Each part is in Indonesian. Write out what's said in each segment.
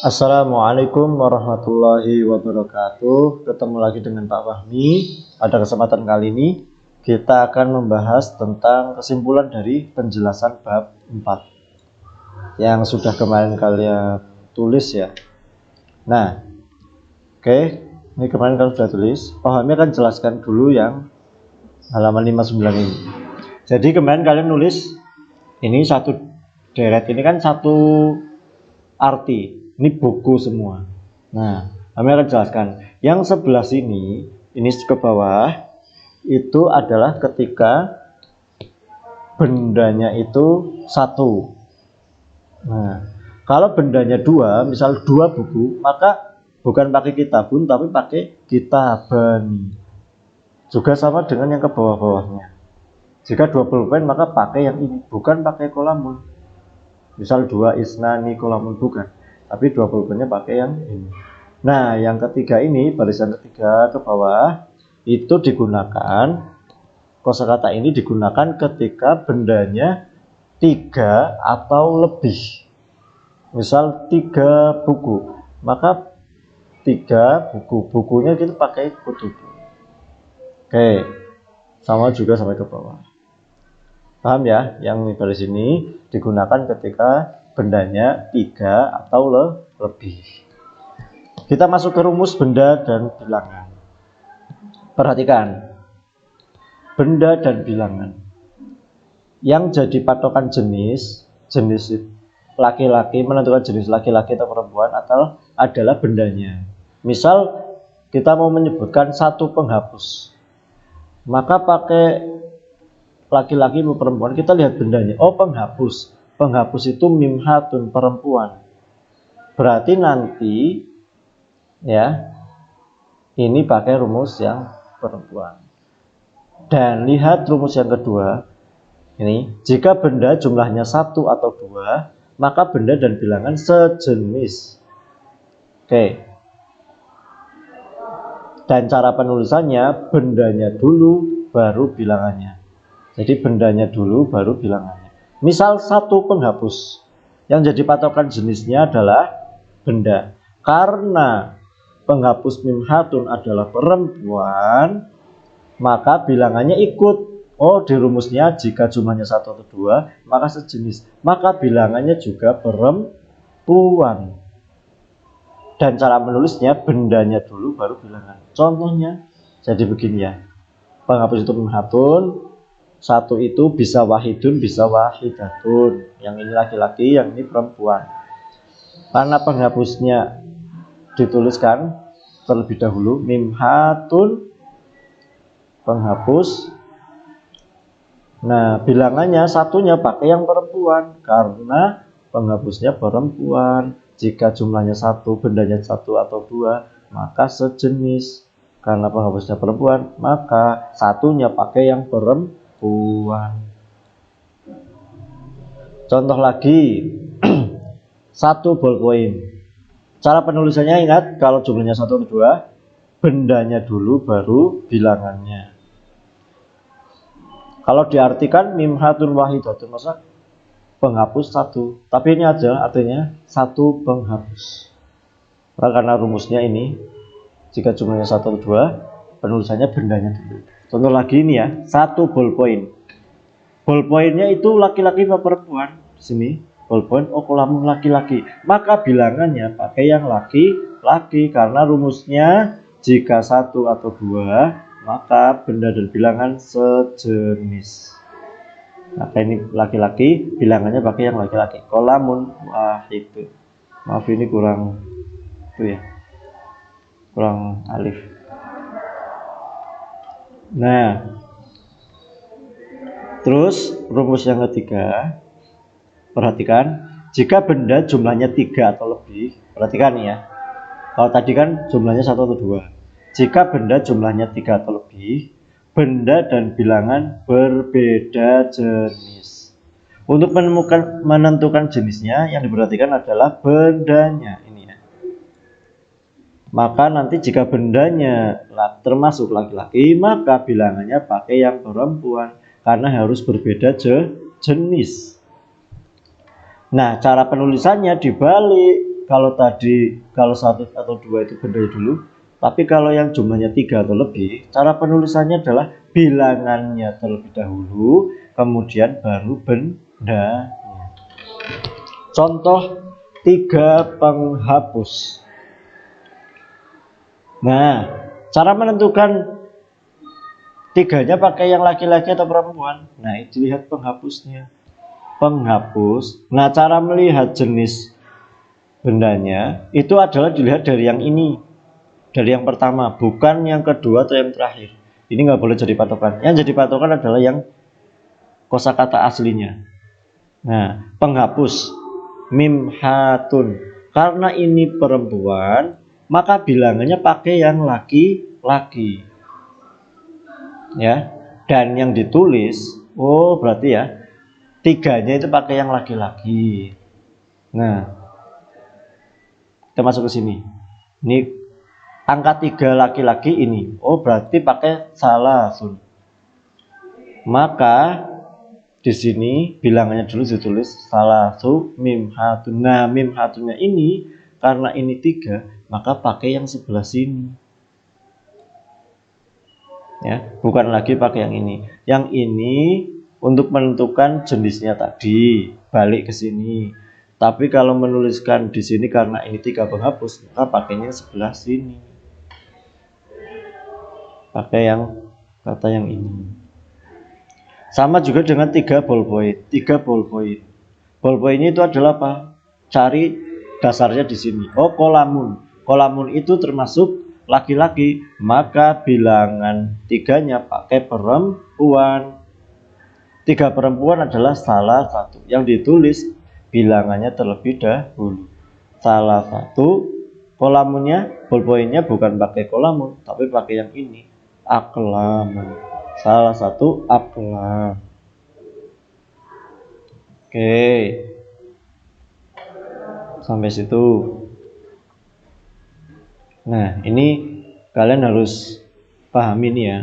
Assalamualaikum warahmatullahi wabarakatuh. Ketemu lagi dengan Pak Fahmi. Pada kesempatan kali ini kita akan membahas tentang kesimpulan dari penjelasan bab 4 yang sudah kemarin kalian tulis ya. Nah, oke, ini kemarin kalian sudah tulis. Pak Fahmi akan jelaskan dulu yang halaman 59 ini. Jadi kemarin kalian nulis ini satu deret, ini kan satu arti. Ini buku semua. Nah, kami akan jelaskan. Yang sebelah sini, ini ke bawah, itu adalah ketika bendanya itu satu. Nah, kalau bendanya dua, misal dua buku, maka bukan pakai kitabun, tapi pakai kitabani. Juga sama dengan yang ke bawah-bawahnya. Jika dua pulpen, maka pakai yang ini, bukan pakai kolamun. Misal dua isnani kolamun, bukan. Tapi dua pulpennya pakai yang ini. Nah, yang ketiga ini, barisan ketiga ke bawah, itu digunakan, kosakata ini digunakan ketika bendanya tiga atau lebih. Misal tiga buku, maka tiga buku, bukunya kita pakai kutubu. Oke, sama juga sampai ke bawah. Paham ya? Yang dari sini digunakan ketika bendanya tiga atau lebih. Kita masuk ke rumus benda dan bilangan. Perhatikan, benda dan bilangan. Yang jadi patokan jenis laki-laki, menentukan jenis laki-laki atau perempuan adalah bendanya. Misal kita mau menyebutkan satu penghapus, maka pakai laki-laki atau perempuan, kita lihat bendanya. Oh, penghapus. Penghapus itu mimhatun, perempuan. Berarti nanti ya ini pakai rumus yang perempuan. Dan lihat rumus yang kedua. Ini, jika benda jumlahnya satu atau dua, maka benda dan bilangan sejenis. Oke. Dan cara penulisannya, bendanya dulu baru bilangannya. Jadi bendanya dulu baru bilangannya. Misal satu penghapus, yang jadi patokan jenisnya adalah benda. Karena penghapus mimhatun adalah perempuan, maka bilangannya ikut. Oh, di rumusnya jika jumlahnya satu atau dua, maka sejenis. Maka bilangannya juga perempuan. Dan cara menulisnya, bendanya dulu baru bilangan. Contohnya, jadi begini ya. Penghapus itu mimhatun. Satu itu bisa wahidun, bisa wahidatun. Yang ini laki-laki, yang ini perempuan. Karena penghapusnya dituliskan terlebih dahulu, mimhatun, penghapus. Nah, bilangannya satunya pakai yang perempuan. Karena penghapusnya perempuan. Jika jumlahnya satu, bendanya satu atau dua, maka sejenis. Karena penghapusnya perempuan, maka satunya pakai yang perempuan. Contoh lagi, satu ballpoint. Cara penulisannya ingat, kalau jumlahnya satu atau dua, bendanya dulu baru bilangannya. Kalau diartikan mimhatun wahidatun, masa penghapus satu. Tapi ini aja artinya satu penghapus. Karena rumusnya ini, jika jumlahnya satu atau dua, penulisannya bendanya dulu. Contoh lagi ini ya, satu ballpoint. Ballpointnya itu laki-laki atau perempuan? Di sini ballpoint, oh kolamun laki-laki. Maka bilangannya pakai yang laki-laki karena rumusnya jika satu atau dua, maka benda dan bilangan sejenis. Maka ini laki-laki, bilangannya pakai yang laki-laki. Kolamun wahid. Maaf ini kurang itu ya, kurang alif. Nah, terus rumus yang ketiga, perhatikan, jika benda jumlahnya 3 atau lebih, perhatikan ya, kalau tadi kan jumlahnya 1 atau 2, jika benda jumlahnya 3 atau lebih, benda dan bilangan berbeda jenis. Untuk menentukan jenisnya, yang diperhatikan adalah bendanya ini ya. Maka nanti jika bendanya termasuk laki-laki, maka bilangannya pakai yang perempuan. Karena harus berbeda jenis. Nah, cara penulisannya dibalik. kalau tadi kalau 1 atau 2 itu bendanya dulu, tapi kalau yang jumlahnya 3 atau lebih, cara penulisannya adalah bilangannya terlebih dahulu, kemudian baru benda. Contoh 3 penghapus. Nah, cara menentukan 3-nya pakai yang laki-laki atau perempuan. Nah, itu lihat penghapusnya. Penghapus. Nah, cara melihat jenis bendanya itu adalah dilihat dari yang ini, dari yang pertama, bukan yang kedua atau yang terakhir. Ini nggak boleh jadi patokan. Yang jadi patokan adalah yang kosakata aslinya. Nah, penghapus mimhatun. Karena ini perempuan, maka bilangannya pakai yang laki-laki. Ya, dan yang ditulis, oh berarti ya 3-nya itu pakai yang laki-laki. Nah, kita masuk ke sini. Ini angka 3 laki-laki ini. Oh, berarti pakai salasun. Maka di sini bilangannya dulu ditulis salasu mimhatun. Nah, mimhatunnya ini karena ini 3, maka pakai yang sebelah sini. Ya, bukan lagi pakai yang ini. Yang ini untuk menentukan jenisnya tadi, balik ke sini. Tapi kalau menuliskan di sini karena ini 3 penghapus, maka pakainya sebelah sini. Pakai yang kata yang ini. Sama juga dengan 3 ballpoint. 3 ballpoint. Ballpoint itu adalah apa? Cari dasarnya di sini. Oh, kolamun. Kolamun itu termasuk laki-laki, maka bilangan 3-nya pakai perempuan. 3 perempuan adalah salah satu yang ditulis bilangannya terlebih dahulu. Salah satu kolamunnya, ballpointnya bukan pakai kolamun, tapi pakai yang ini, aklamun. Salah satu aklam. Oke, sampai situ. Nah, ini kalian harus pahami nih ya.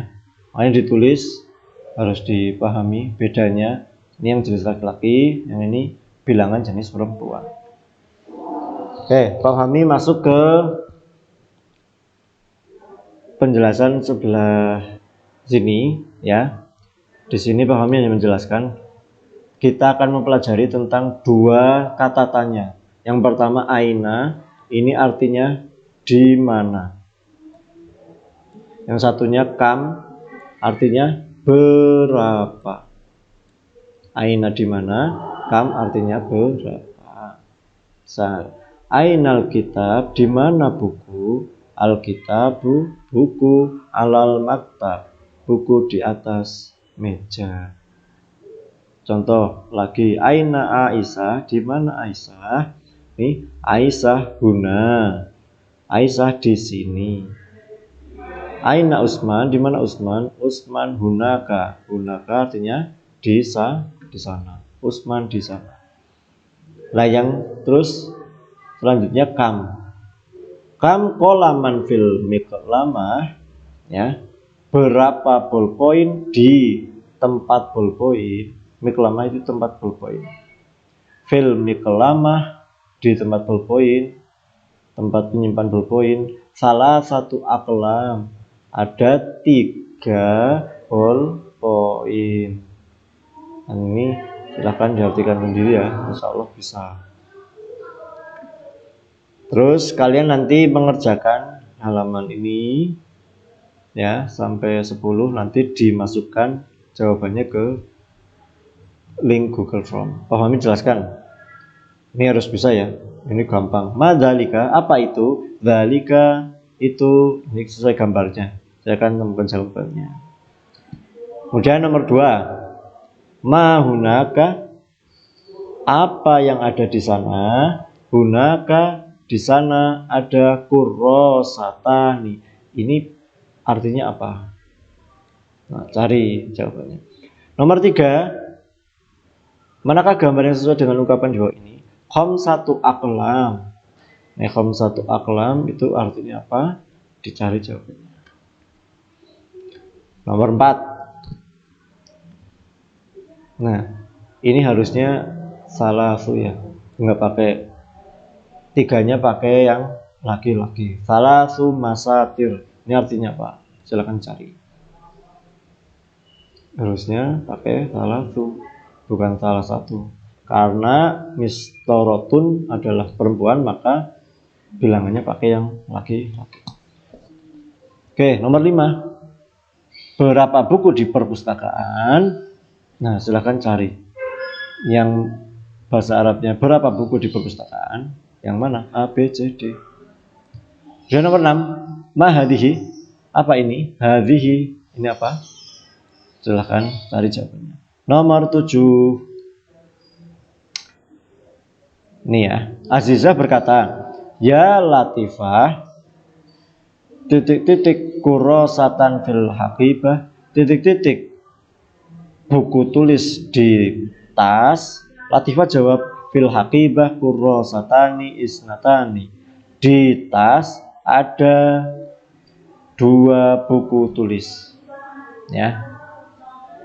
Makanya ditulis harus dipahami bedanya. Ini yang jenis laki-laki, yang ini bilangan jenis perempuan. Oke, pahami, masuk ke penjelasan sebelah sini ya. Di sini pahami hanya menjelaskan. Kita akan mempelajari tentang 2 kata tanya. Yang pertama aina, ini artinya di mana. Yang satunya kam, artinya berapa. Aina di mana, kam artinya berapa. Ainal kitab, di mana buku, alkitabu, buku, alal maktab, buku di atas meja. Contoh lagi, aina Aisyah, di mana Aisyah? Nih, Aisyah huna. Aisyah di sini. Aina Usman, di mana Usman? Usman hunaka. Hunaka artinya di sana. Usman di sana. Lah yang terus selanjutnya kam. Kam kolaman fil miklamah, ya. Berapa ballpoint di tempat ballpoint? Miklamah itu tempat ballpoint. Fil miklamah di tempat ballpoint, tempat penyimpan ballpoint. Salah satu aklam, ada 3 ballpoint. Nah, ini silahkan diartikan sendiri ya, insya Allah bisa. Terus kalian nanti mengerjakan halaman ini ya sampai 10, nanti dimasukkan jawabannya ke link Google Form. Pahami, jelaskan. Ini harus bisa ya. Ini gampang. Madzalika, apa itu? Dzalika itu, ini sesuai gambarnya. Saya akan menemukan jawabannya. Kemudian nomor 2. Mahunaka, apa yang ada di sana? Hunaka, di sana ada kurrosatani. Ini artinya apa? Nah, cari jawabannya. Nomor 3. Manakah gambar yang sesuai dengan ungkapan di bawah ini? Khamsatu aqlam. Nah, khamsatu aqlam itu artinya apa? Dicari jawabannya. Nomor 4. Nah, ini harusnya salasu ya. Enggak pakai Tiganya pakai yang laki-laki. Salasu masatir. Ini artinya apa? Silakan cari. Harusnya pakai salasu, bukan salah satu. Karena mistorotun adalah perempuan, maka bilangannya pakai yang laki-laki. Oke, nomor 5. Berapa buku di perpustakaan? Nah, silakan cari. Yang bahasa Arabnya berapa buku di perpustakaan? Yang mana? A, B, C, D. Dan nomor 6. Ma hadhihi? Apa ini? Hadhihi. Ini apa? Silahkan cari jawabannya. Nomor 7. Nih ya. Azizah berkata, ya Latifah, titik-titik kurosatan fil haqibah, titik-titik buku tulis di tas. Latifah jawab, fil haqibah kurosatani isnatani. Di tas ada 2 buku tulis. Ya.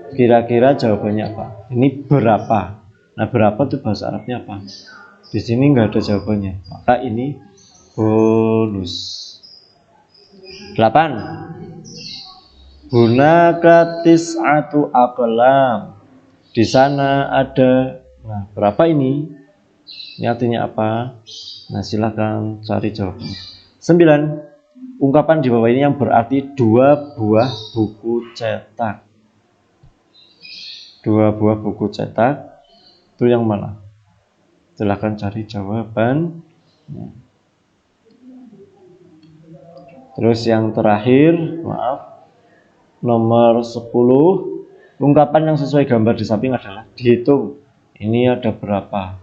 Kira-kira jawabannya apa? Ini berapa? Nah, berapa itu bahasa Arabnya apa? Di sini nggak ada jawabannya. Maka ini bonus. 8. Hunaka tis'atu aqlam. Di sana ada. Nah, berapa ini? Ini artinya apa? Nah, silakan cari jawabannya. 9. Ungkapan di bawah ini yang berarti 2 buah buku cetak. 2 buah buku cetak itu yang mana? Silahkan cari jawaban. Terus yang terakhir, maaf, nomor 10. Ungkapan yang sesuai gambar di samping adalah dihitung. Ini ada berapa?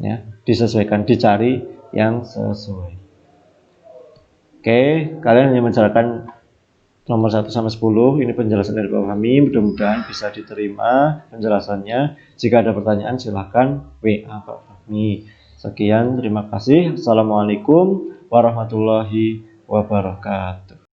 Ya, disesuaikan, dicari yang sesuai. Oke, kalian hanya menjalankan nomor 1 sampai 10. Ini penjelasan dari Pak Fahmi. Mudah-mudahan bisa diterima penjelasannya. Jika ada pertanyaan silahkan WA Pak Fahmi. Sekian, terima kasih. Assalamualaikum warahmatullahi wabarakatuh.